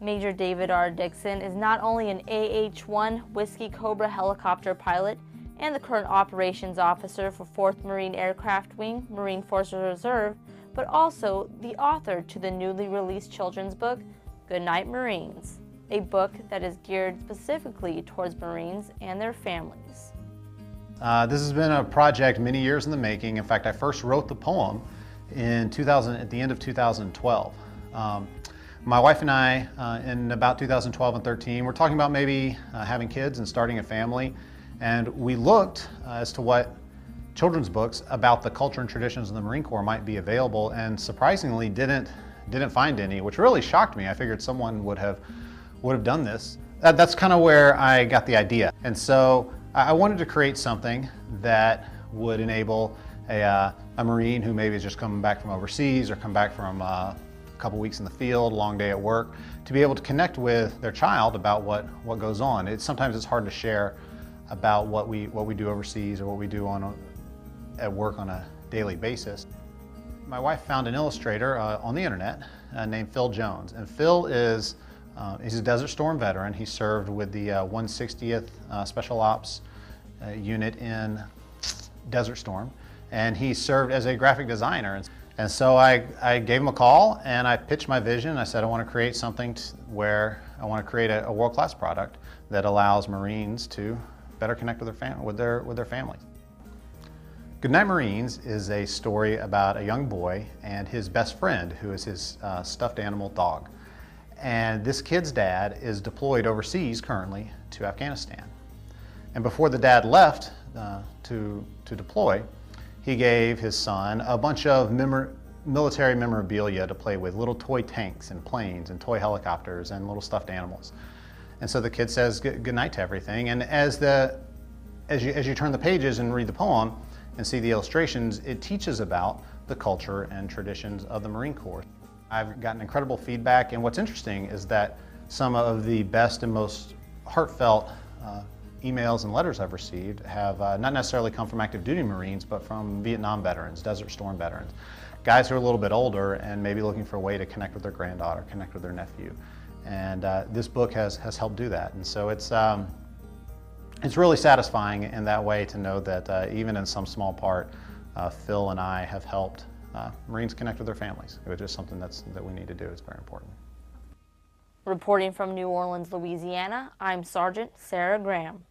Major David R. Dixon is not only an AH-1 Whiskey Cobra helicopter pilot and the current operations officer for 4th Marine Aircraft Wing, Marine Forces Reserve, but also the author to the newly released children's book, Goodnight, Marines, a book that is geared specifically towards Marines and their families. This has been a project many years in the making. In fact, I first wrote the poem at the end of 2012. My wife and I, in about 2012 and 13, we're talking about maybe having kids and starting a family. And we looked as to what children's books about the culture and traditions of the Marine Corps might be available, and surprisingly didn't find any, which really shocked me. I figured someone would have done this. That's kind of where I got the idea. And so I wanted to create something that would enable a Marine who maybe is just coming back from overseas or come back from a couple weeks in the field, a long day at work, to be able to connect with their child about what goes on. Sometimes it's hard to share about what we do overseas or what we do at work on a daily basis. My wife found an illustrator on the internet named Phil Jones, and Phil is he's a Desert Storm veteran. He served with the 160th Special Ops unit in Desert Storm, and he served as a graphic designer. And so I gave him a call and I pitched my vision. I said I want to create something where I want to create a world-class product that allows Marines to better connect with their families. Goodnight, Marines is a story about a young boy and his best friend, who is his stuffed animal dog. And this kid's dad is deployed overseas currently to Afghanistan. And before the dad left to deploy, he gave his son a bunch of military memorabilia to play with, little toy tanks and planes and toy helicopters and little stuffed animals. And so the kid says good night to everything. And as you turn the pages and read the poem and see the illustrations, it teaches about the culture and traditions of the Marine Corps. I've gotten incredible feedback, and what's interesting is that some of the best and most heartfelt emails and letters I've received have not necessarily come from active duty Marines, but from Vietnam veterans, Desert Storm veterans, guys who are a little bit older and maybe looking for a way to connect with their granddaughter, connect with their nephew. And this book has helped do that. And so it's really satisfying in that way to know that even in some small part, Phil and I have helped Marines connect with their families, which is something that we need to do. It's very important. Reporting from New Orleans, Louisiana, I'm Sergeant Sarah Graham.